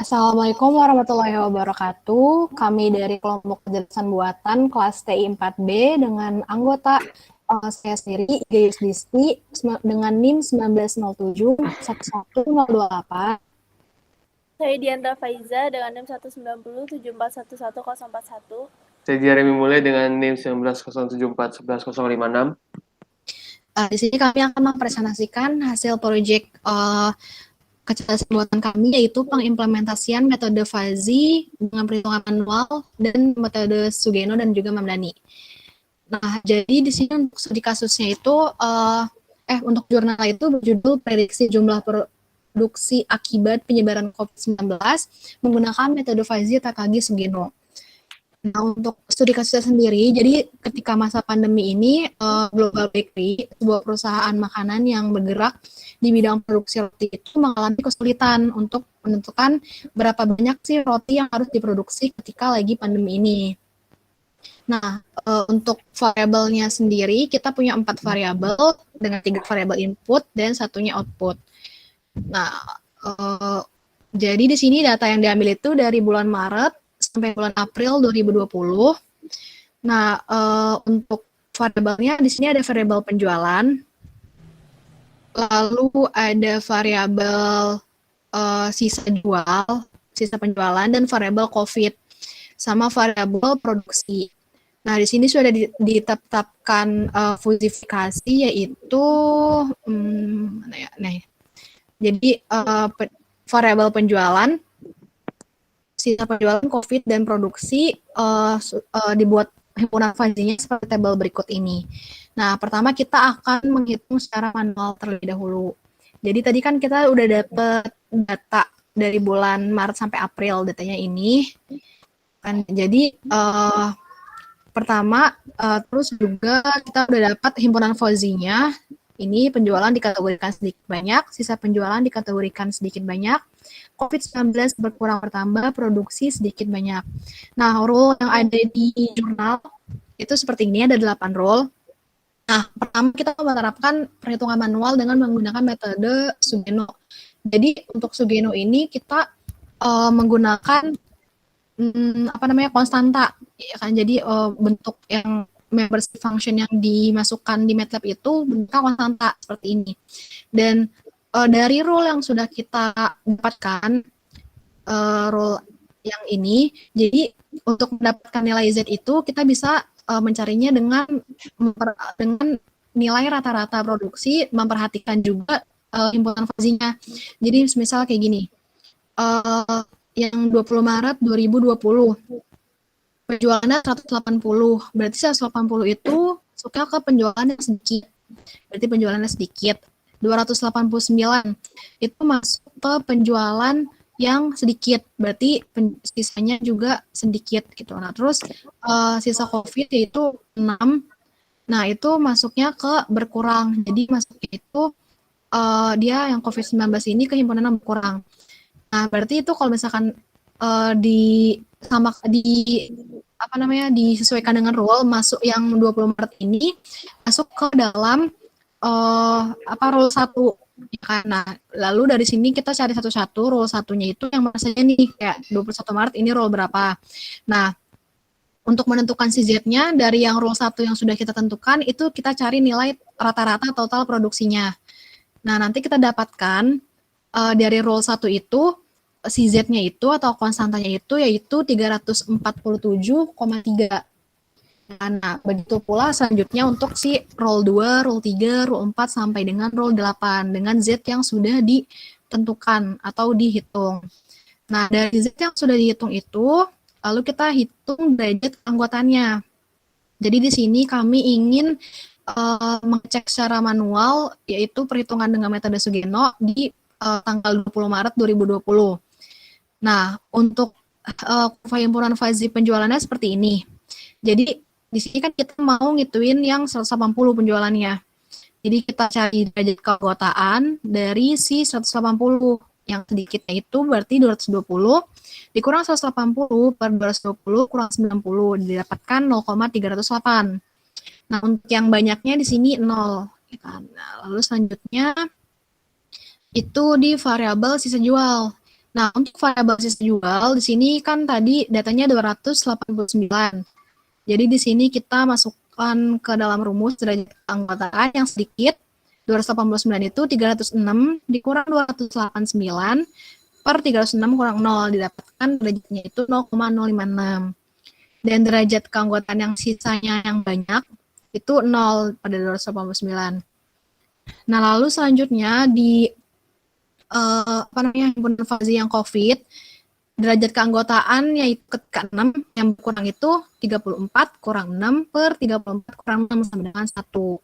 Assalamualaikum warahmatullahi wabarakatuh. Kami dari kelompok kecerdasan buatan kelas TI 4B dengan anggota saya sendiri, Gayus Disti, dengan NIM 1907 11028. Saya Diandra Faiza dengan NIM 19074111041. Saya Jeremy Mulai dengan NIM 1907411056. Di sini kami akan mempresentasikan hasil proyek kecerdasan buatan kami, yaitu pengimplementasian metode Fuzzy dengan perhitungan manual dan metode Sugeno dan juga Mamdani. Nah, jadi di sini untuk studi kasusnya itu, untuk jurnal itu berjudul prediksi jumlah produksi akibat penyebaran COVID-19 menggunakan metode Fuzzy TKG Sugeno. Nah, untuk studi kasusnya sendiri, jadi ketika masa pandemi ini, Global Bakery, sebuah perusahaan makanan yang bergerak di bidang produksi roti itu mengalami kesulitan untuk menentukan berapa banyak sih roti yang harus diproduksi ketika lagi pandemi ini. Nah, untuk variabelnya sendiri, kita punya 4 variabel dengan 3 variabel input dan satunya output. Nah, jadi di sini data yang diambil itu dari bulan Maret sampai bulan April 2020. Nah, untuk variabelnya di sini ada variabel penjualan, lalu ada variabel sisa penjualan dan variabel COVID, sama variabel produksi. Nah, di sini sudah ditetapkan fusifikasi, yaitu jadi variabel penjualan, sisa penjualan, COVID, dan produksi dibuat himpunan Fuzzy-nya seperti tabel berikut ini. Nah, pertama kita akan menghitung secara manual terlebih dahulu. Jadi tadi kan kita udah dapat data dari bulan Maret sampai April, datanya ini. Jadi pertama, terus juga kita udah dapat himpunan Fuzzy-nya. Ini penjualan dikategorikan sedikit banyak, sisa penjualan dikategorikan sedikit banyak, COVID-19 berkurang bertambah, produksi sedikit banyak. Nah, rule yang ada di jurnal itu seperti ini, ada 8 rule. Nah, pertama kita menerapkan perhitungan manual dengan menggunakan metode Sugeno. Jadi untuk Sugeno ini kita menggunakan konstanta, ya kan? Jadi bentuk yang membership function yang dimasukkan di MATLAB itu bentuknya konstanta seperti ini. Dan dari rule yang sudah kita dapatkan, rule yang ini, jadi untuk mendapatkan nilai Z itu kita bisa mencarinya dengan nilai rata-rata produksi, memperhatikan juga himpunan Fuzzy-nya. Jadi misal kayak gini, yang 20 Maret 2020, penjualannya 180, berarti 180 itu masuknya ke penjualan yang sedikit, berarti penjualannya sedikit. 289 itu masuk ke penjualan yang sedikit, berarti sisanya juga sedikit gitu. Nah, terus sisa COVID yaitu 6, nah itu masuknya ke berkurang, jadi masuknya itu dia yang COVID-19 ini ke himpunan yang berkurang. Nah, berarti itu kalau misalkan disesuaikan dengan rule, masuk yang 20 Maret ini masuk ke dalam rule 1, ya kan. Nah, lalu dari sini kita cari satu-satu rule satunya itu yang masanya nih, kayak 21 Maret ini rule berapa. Nah, untuk menentukan si Z-nya dari yang rule 1 yang sudah kita tentukan, itu kita cari nilai rata-rata total produksinya. Nah, nanti kita dapatkan dari rule 1 itu, si Z-nya itu atau konstantanya itu yaitu 347,3. Nah, begitu pula selanjutnya untuk si rule 2, rule 3, rule 4 sampai dengan rule 8 dengan Z yang sudah ditentukan atau dihitung. Nah, dari Z yang sudah dihitung itu, lalu kita hitung derajat keanggotaannya. Jadi di sini kami ingin mengecek secara manual, yaitu perhitungan dengan metode Sugeno di tanggal 20 Maret 2020. Nah, untuk kurva himpunan Fuzzy penjualannya seperti ini. Jadi di sini kan kita mau ngituin yang 180 penjualannya. Jadi kita cari derajat keanggotaan dari si 180. Yang sedikitnya itu berarti 220 dikurang 180 per 220 kurang 90, didapatkan 0,308. Nah, untuk yang banyaknya di sini 0. Ya kan? Nah, lalu selanjutnya itu di variabel sisa jual. Nah, untuk variabel sisa jual, di sini kan tadi datanya 289. Jadi di sini kita masukkan ke dalam rumus derajat keanggotaan yang sedikit. 289 itu 306 dikurang 289 per 306 kurang 0, didapatkan derajatnya itu 0,056. Dan derajat keanggotaan yang sisanya yang banyak itu 0 pada 289. Nah, lalu selanjutnya di himpunan fase yang COVID, derajat keanggotaan yaitu ketika 6 yang berkurang itu 34 kurang 6 per 34 kurang 6 sama dengan 1.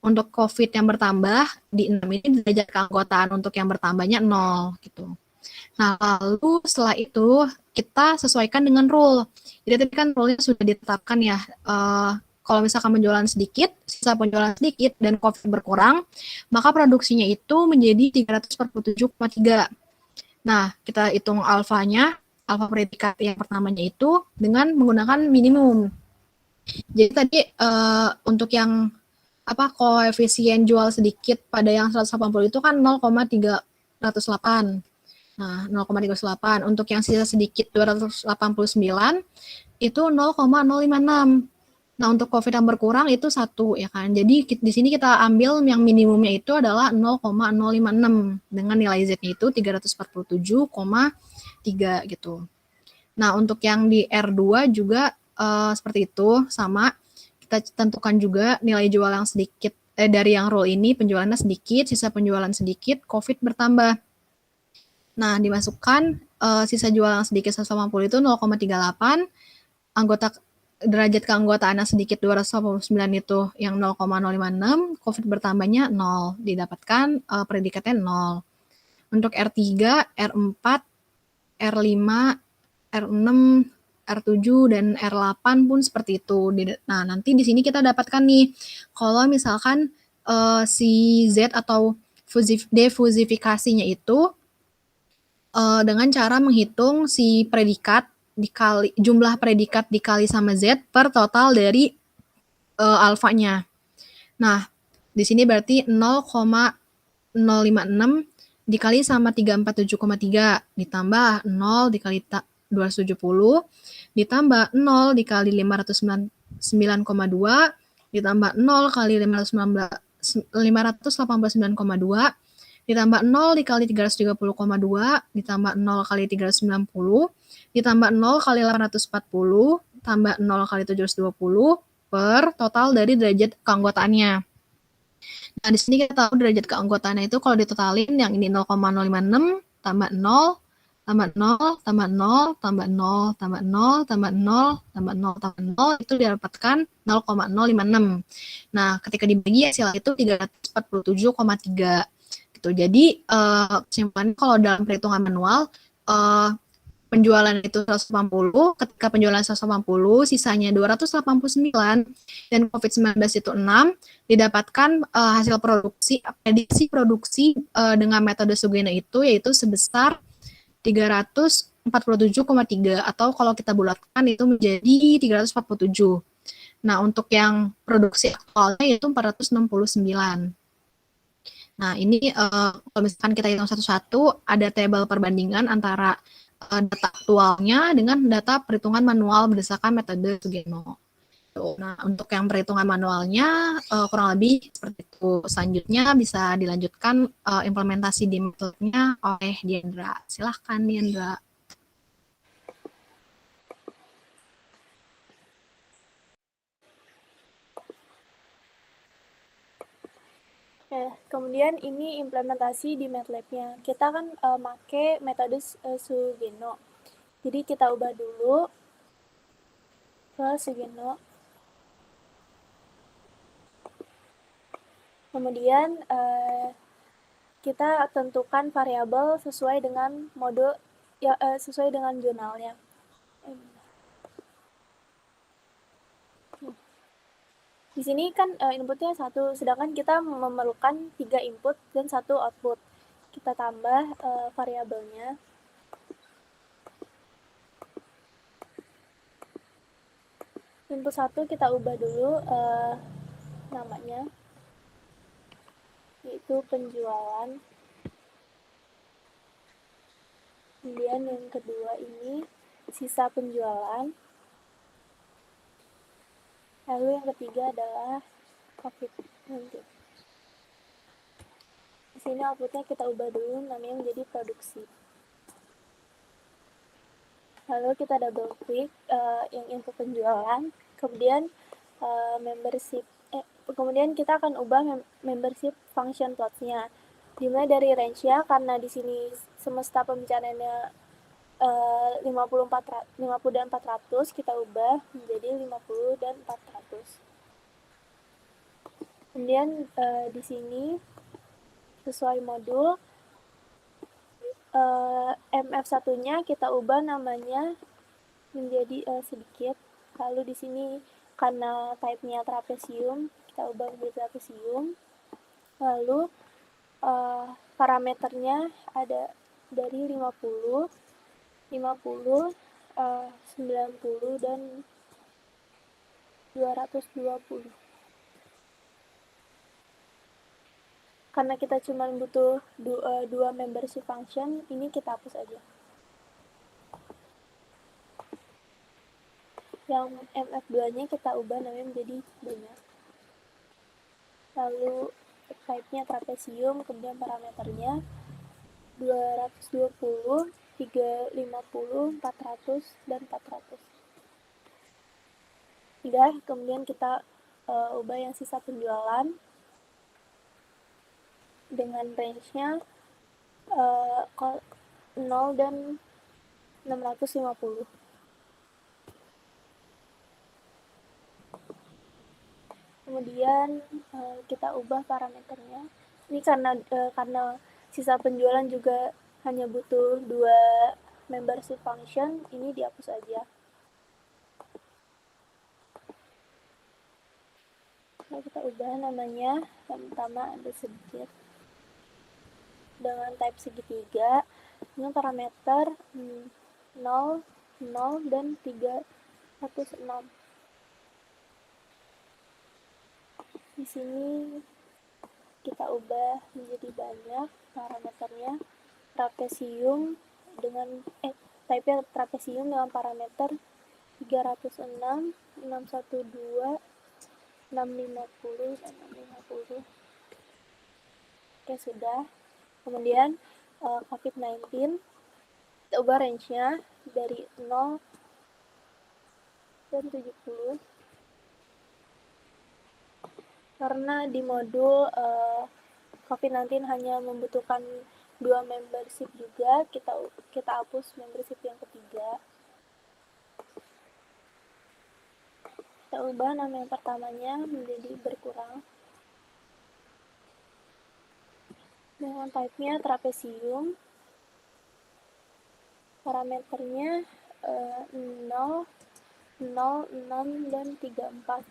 Untuk COVID yang bertambah di 6 ini derajat keanggotaan untuk yang bertambahnya 0 gitu. Nah, lalu setelah itu kita sesuaikan dengan rule. Jadi tadi kan rule-nya sudah ditetapkan ya. Kalau misalkan penjualan sedikit, sisa penjualan sedikit, dan COVID berkurang, maka produksinya itu menjadi 347,3. Nah, kita hitung alfanya, alfa predikat yang pertamanya itu dengan menggunakan minimum. Jadi tadi untuk yang koefisien jual sedikit pada yang 180 itu kan 0,308. Nah, 0,308. Untuk yang sisa sedikit 289 itu 0,056. Nah, untuk COVID yang berkurang itu 1 ya kan. Jadi di sini kita ambil yang minimumnya itu adalah 0,056 dengan nilai Z-nya itu 347,3 gitu. Nah, untuk yang di R2 juga seperti itu, sama. Kita tentukan juga nilai jual yang sedikit dari yang rule ini, penjualannya sedikit, sisa penjualan sedikit, COVID bertambah. Nah, dimasukkan sisa jual yang sedikit 180 itu 0,38, anggota derajat keanggotaan yang sedikit 289 itu yang 0,056, COVID bertambahnya 0, didapatkan predikatnya 0. Untuk R3, R4, R5, R6, R7, dan R8 pun seperti itu. Nah, nanti di sini kita dapatkan nih, kalau misalkan si Z atau defusifikasinya itu dengan cara menghitung si predikat dikali jumlah predikat dikali sama Z per total dari alfanya. Nah, di sini berarti 0,056 dikali sama 347,3 ditambah 0 dikali 270 ditambah 0 dikali 599,2 ditambah 0 kali 589,2 ditambah 0 dikali 330,2 ditambah 0 kali 390 ditambah 0 kali 840 tambah 0 kali 720 per total dari derajat keanggotaannya. Nah, di sini kita tahu derajat keanggotaannya itu kalau ditotalin yang ini 0,056 tambah 0 tambah 0 tambah 0 tambah 0 tambah 0 tambah 0 tambah 0 tambah 0 itu didapatkan 0,056. Nah, ketika dibagi hasilnya itu 347,3 gitu. Jadi kesimpulannya kalau dalam perhitungan manual penjualan itu 180, ketika penjualan 180, sisanya 289, dan COVID-19 itu 6, didapatkan hasil prediksi produksi dengan metode Sugeno itu yaitu sebesar 347,3, atau kalau kita bulatkan itu menjadi 347. Nah, untuk yang produksi aktualnya yaitu 469. Nah, ini kalau misalkan kita hitung satu-satu, ada tabel perbandingan antara data aktualnya dengan data perhitungan manual berdasarkan metode Sugeno. Nah, untuk yang perhitungan manualnya kurang lebih seperti itu. Selanjutnya bisa dilanjutkan implementasi di metodenya oleh Diandra. Silahkan, Diandra. Kemudian ini implementasi di MATLAB-nya. Kita kan make metode Sugeno. Jadi kita ubah dulu ke Sugeno. Kemudian kita tentukan variabel sesuai dengan mode ya sesuai dengan jurnalnya. Di sini kan inputnya 1, sedangkan kita memerlukan 3 input dan 1 output. Kita tambah variabelnya. Input 1 kita ubah dulu namanya, yaitu penjualan. Kemudian yang kedua ini sisa penjualan. Lalu yang ketiga adalah profit nanti. Di sini outputnya kita ubah dulu namanya menjadi produksi. Lalu kita double klik yang info penjualan, kemudian membership. Kemudian kita akan ubah membership function plots-nya. Dimulai dari range-nya karena di sini semesta pembicaraannya 50 dan 400, kita ubah menjadi 50 dan 400. Kemudian di sini sesuai modul MF1-nya kita ubah namanya menjadi sedikit. Lalu di sini karena type-nya trapesium, kita ubah menjadi trapesium. Lalu parameternya ada dari 50, 90, 90, dan 220. Karena kita cuma butuh dua membership function, ini kita hapus aja. Yang MF2-nya kita ubah namanya menjadi banyak. Lalu type-nya trapesium, kemudian parameternya 220, 350, 400, dan 400. Udah, kemudian kita ubah yang sisa penjualan dengan range-nya 0 dan 650. Kemudian kita ubah parameternya. Ini karena sisa penjualan juga hanya butuh dua membership function, ini dihapus aja. Nah, kita ubah namanya, yang pertama ada sedikit dengan type segitiga, dengan parameter 0, 0, dan 306. Di sini kita ubah menjadi banyak parameternya trapesium dengan type-nya trapesium dengan parameter 306, 612, 650, dan 650. Oke, sudah. Kemudian COVID-19 kita ubah range-nya dari 0 dan 70. Karena di modul COVID-19 hanya membutuhkan dua membership juga, kita hapus membership yang ketiga. Kita ubah nama yang pertamanya menjadi berkurang. Dengan type-nya trapesium. Parameternya 0, 0, 6, dan 34.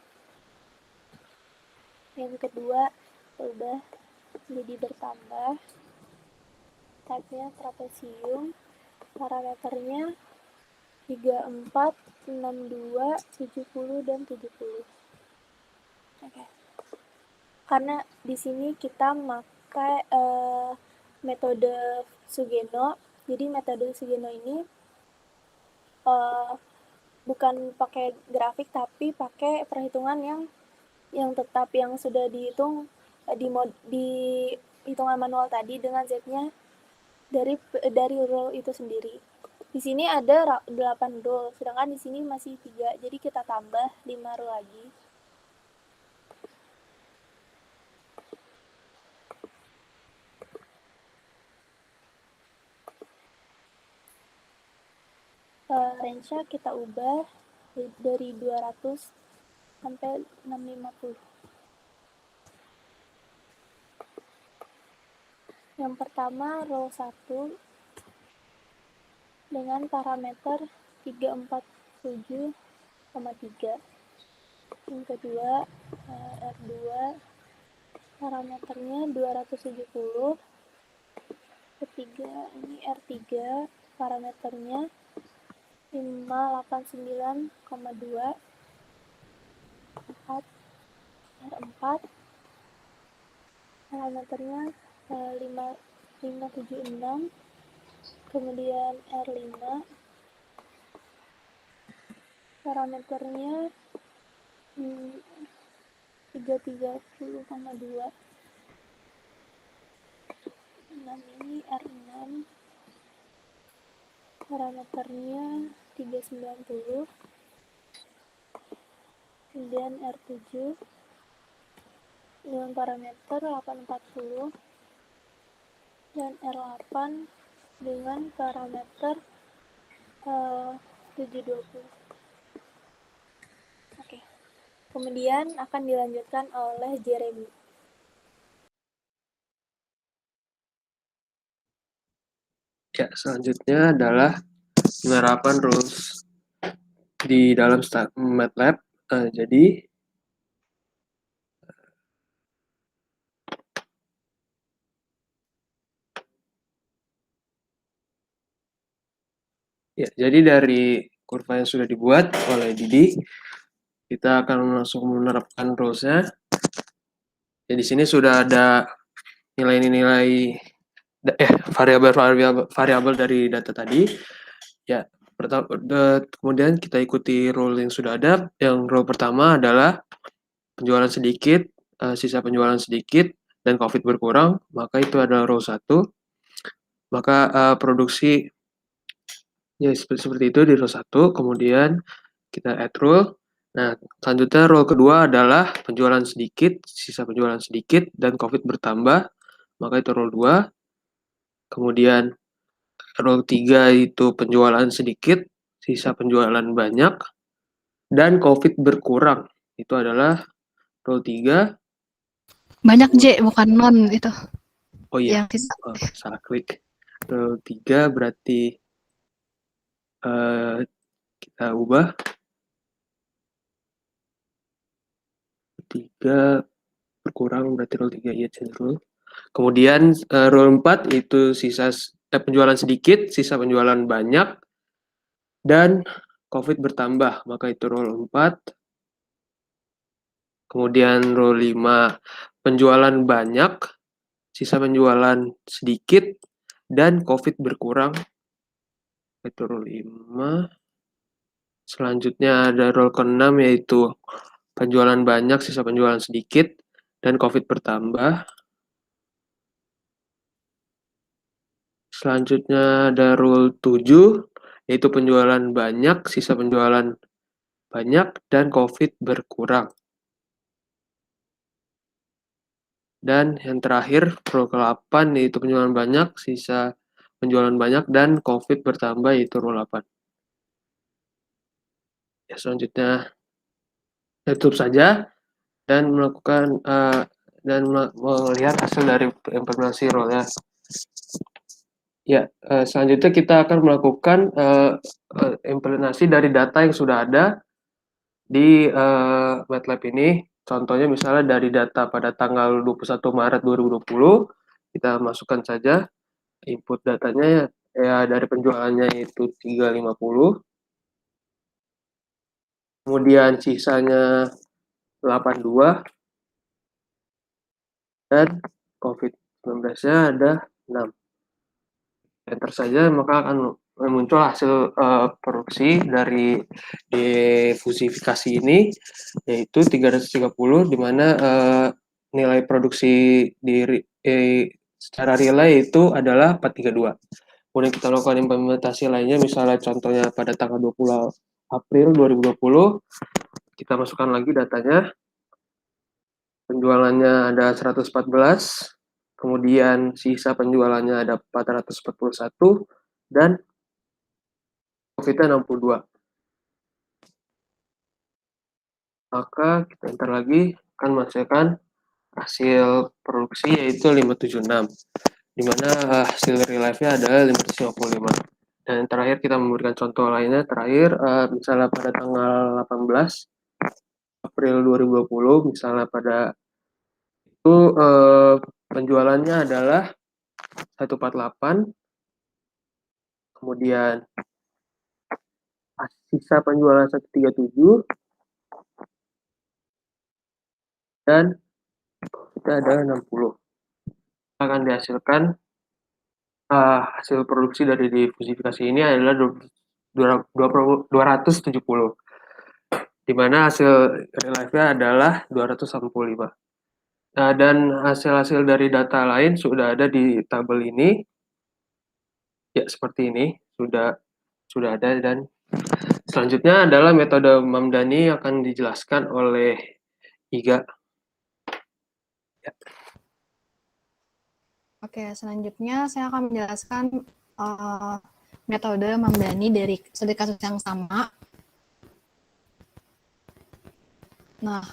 Yang kedua, udah jadi bertambah. Type-nya trapesium. Parameternya 34, 62, 70, dan 70. Oke. Karena di sini kita pakai metode Sugeno. Jadi metode Sugeno ini bukan pakai grafik tapi pakai perhitungan yang tetap, yang sudah dihitung di hitungan manual tadi dengan Z-nya dari rule itu sendiri. Di sini ada 8 rule, sedangkan di sini masih 3, jadi kita tambah 5 rule lagi. Range-nya kita ubah dari 200 sampai 650. Yang pertama row 1 dengan parameter 347,3. Yang kedua R2 parameternya 270. Ketiga ini R3 parameternya 589,2. 4 R4 parameternya 576. kemudian R5, parameternya 330,2. 6 ini R6, parameternya 390, kemudian R7 dengan parameter 840, dan R8 dengan parameter 720. Oke. Kemudian akan dilanjutkan oleh Jeremy. Ya, selanjutnya adalah penerapan rules di dalam MATLAB. Jadi, ya, jadi dari kurva yang sudah dibuat oleh Didi, kita akan langsung menerapkan rules-nya. Ya, di sini sudah ada nilai-nilai variabel dari data tadi. Ya, kemudian kita ikuti rule yang sudah ada. Yang rule pertama adalah penjualan sedikit, sisa penjualan sedikit, dan COVID berkurang, maka itu adalah rule 1. Maka produksi ya seperti itu di rule 1. Kemudian kita add rule. Nah, selanjutnya rule kedua adalah penjualan sedikit, sisa penjualan sedikit, dan COVID bertambah, maka itu rule 2. Kemudian rule 3 itu penjualan sedikit, sisa penjualan banyak, dan COVID berkurang. Itu adalah rule 3. Banyak J, bukan non itu. Oh iya, Yang sisa. salah klik. Rule 3 berarti kita ubah. 3 berkurang berarti rule 3 ya, change rule. Kemudian rule 4 itu penjualan sedikit, sisa penjualan banyak, dan COVID bertambah, maka itu rule 4. Kemudian rule 5, penjualan banyak, sisa penjualan sedikit, dan COVID berkurang, itu rule 5. Selanjutnya ada rule ke-6 yaitu penjualan banyak, sisa penjualan sedikit, dan COVID bertambah. Selanjutnya ada rule 7, yaitu penjualan banyak, sisa penjualan banyak, dan COVID berkurang. Dan yang terakhir, rule ke-8, yaitu penjualan banyak, sisa penjualan banyak, dan COVID bertambah, yaitu rule 8. Ya, selanjutnya tutup saja dan melakukan dan melihat hasil dari implementasi rule-nya. Ya, selanjutnya kita akan melakukan implementasi dari data yang sudah ada di MATLAB ini. Contohnya misalnya dari data pada tanggal 21 Maret 2020, kita masukkan saja input datanya ya dari penjualannya itu 350. Kemudian sisanya 82 dan COVID-19-nya ada 6. Enter saja maka akan muncul hasil produksi dari difusifikasi ini yaitu 330 di mana nilai produksi secara relay itu adalah 432. Kemudian kita lakukan implementasi lainnya misalnya contohnya pada tanggal 20 April 2020 kita masukkan lagi datanya. Penjualannya ada 114, kemudian sisa penjualannya ada 441, dan profitnya 62. Maka kita enter lagi, akan menghasilkan hasil produksi yaitu 576, di mana hasil real life-nya adalah 555. Dan terakhir kita memberikan contoh lainnya, terakhir misalnya pada tanggal 18 April 2020, misalnya pada itu penjualannya adalah 148, kemudian sisa penjualan 137, dan kita ada 60. Akan dihasilkan hasil produksi dari diversifikasi ini adalah 270, di mana hasil real life-nya adalah 285. Nah, dan hasil-hasil dari data lain sudah ada di tabel ini. Ya, seperti ini, sudah ada, dan selanjutnya adalah metode Mamdani yang akan dijelaskan oleh Iga. Ya. Oke, selanjutnya saya akan menjelaskan metode Mamdani dari studi kasus yang sama. Nah,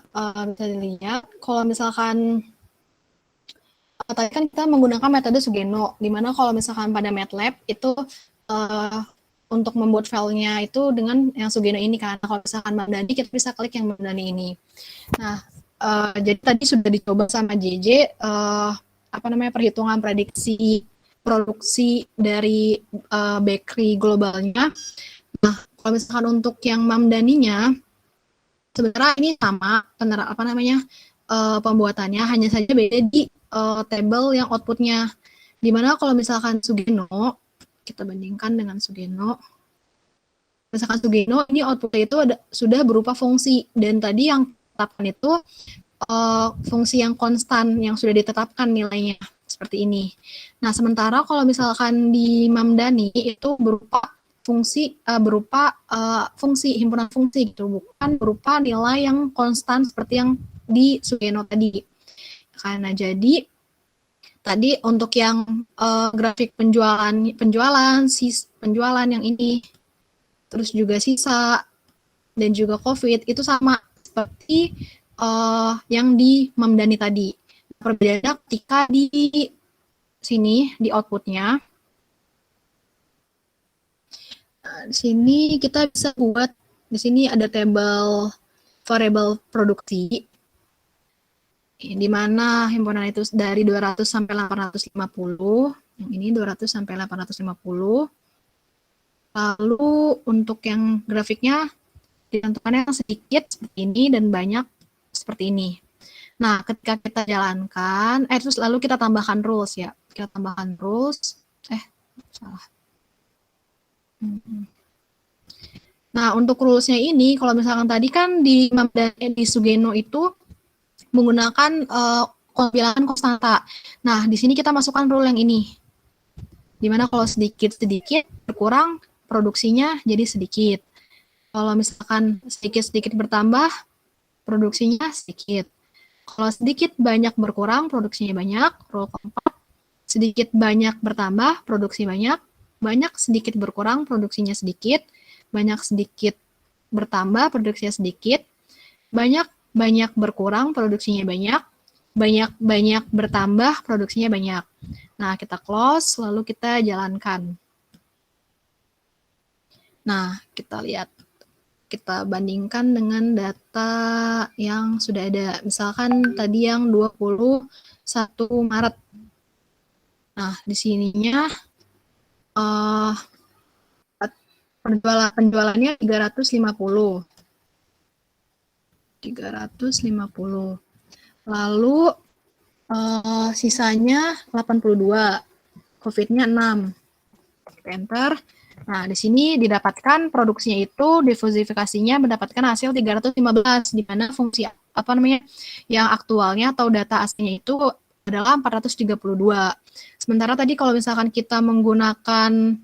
bisa dilihat kalau misalkan tadi kan kita menggunakan metode Sugeno, di mana kalau misalkan pada MATLAB itu untuk membuat filenya itu dengan yang Sugeno ini kan. Kalau misalkan Mamdani kita bisa klik yang Mamdani ini. Nah, jadi tadi sudah dicoba sama JJ perhitungan prediksi produksi dari bakery globalnya. Nah, kalau misalkan untuk yang Mamdaninya sebenarnya ini sama pembuatannya, hanya saja beda di tabel yang outputnya. Dimana kalau misalkan Sugeno, kita bandingkan dengan Sugeno. Misalkan Sugeno, ini outputnya itu sudah berupa fungsi, dan tadi yang ditetapkan itu fungsi yang konstan yang sudah ditetapkan nilainya seperti ini. Nah, sementara kalau misalkan di Mamdani itu berupa fungsi himpunan fungsi gitu, bukan berupa nilai yang konstan seperti yang di Sugeno tadi. Karena jadi tadi untuk yang grafik penjualan yang ini, terus juga sisa dan juga COVID itu sama seperti yang di Mamdani tadi. Perbedaannya ketika di sini di outputnya, di sini kita bisa buat, di sini ada tabel variable produksi, di mana himpunan itu dari 200 sampai 850, yang ini 200 sampai 850. Lalu untuk yang grafiknya ditentukan yang sedikit seperti ini dan banyak seperti ini. Nah, ketika kita jalankan, terus lalu kita tambahkan rules ya. Kita tambahkan rules, salah. Nah, untuk rules-nya ini, kalau misalkan tadi kan di Sugeno itu menggunakan bilangan konstanta. Nah, di sini kita masukkan rule yang ini. Dimana kalau sedikit-sedikit berkurang, produksinya jadi sedikit. Kalau misalkan sedikit-sedikit bertambah, produksinya sedikit. Kalau sedikit banyak berkurang, produksinya banyak. Rule keempat, sedikit banyak bertambah, produksi banyak. Banyak sedikit berkurang, produksinya sedikit. Banyak sedikit bertambah, produksinya sedikit. Banyak banyak berkurang, produksinya banyak. Banyak bertambah, produksinya banyak. Nah, kita close, lalu kita jalankan. Nah, kita lihat. Kita bandingkan dengan data yang sudah ada. Misalkan tadi yang 21 Maret. Nah, di sininya penjualannya 350. Lalu sisanya 82. COVID-nya 6. Kita enter. Nah, di sini didapatkan produksinya itu diversifikasinya mendapatkan hasil 315, di mana fungsi yang aktualnya atau data aslinya itu adalah 432. Sementara tadi kalau misalkan kita menggunakan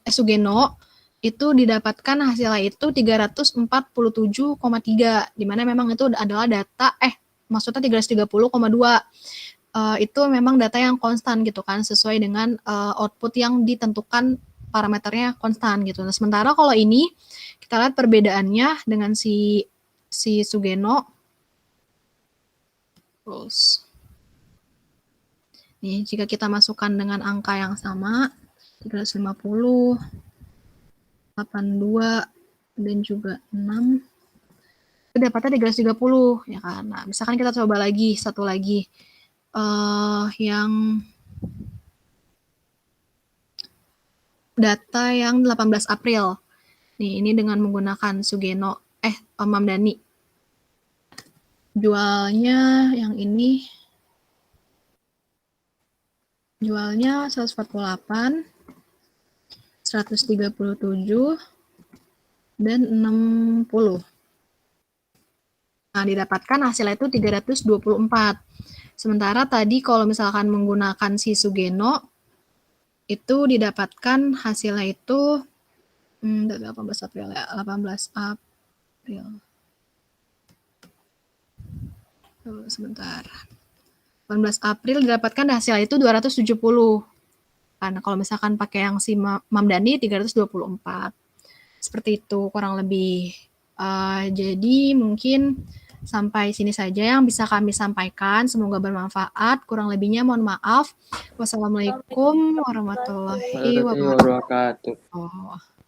Sugeno, itu didapatkan hasilnya itu 347,3, di mana memang itu adalah data maksudnya 330,2. Itu memang data yang konstan gitu kan, sesuai dengan output yang ditentukan parameternya konstan gitu. Nah, sementara kalau ini kita lihat perbedaannya dengan si Sugeno. Terus nih, jika kita masukkan dengan angka yang sama 350, 82 dan juga 6, itu dapatnya 330 ya kan. Nah, misalkan kita coba lagi satu lagi yang data yang 18 April. Nih, ini dengan menggunakan Sugeno, Mamdani. Jualnya yang ini Jualnya 148, 137, dan 60. Nah, didapatkan hasilnya itu 324. Sementara tadi kalau misalkan menggunakan si Sugeno, itu didapatkan hasilnya itu 18 April ya, 18 April. Sebentar. 18 April didapatkan hasilnya itu 270. Karena kalau misalkan pakai yang si Mamdani 324. Seperti itu kurang lebih. Jadi mungkin sampai sini saja yang bisa kami sampaikan. Semoga bermanfaat. Kurang lebihnya mohon maaf. Wassalamualaikum warahmatullahi wabarakatuh. wabarakatuh.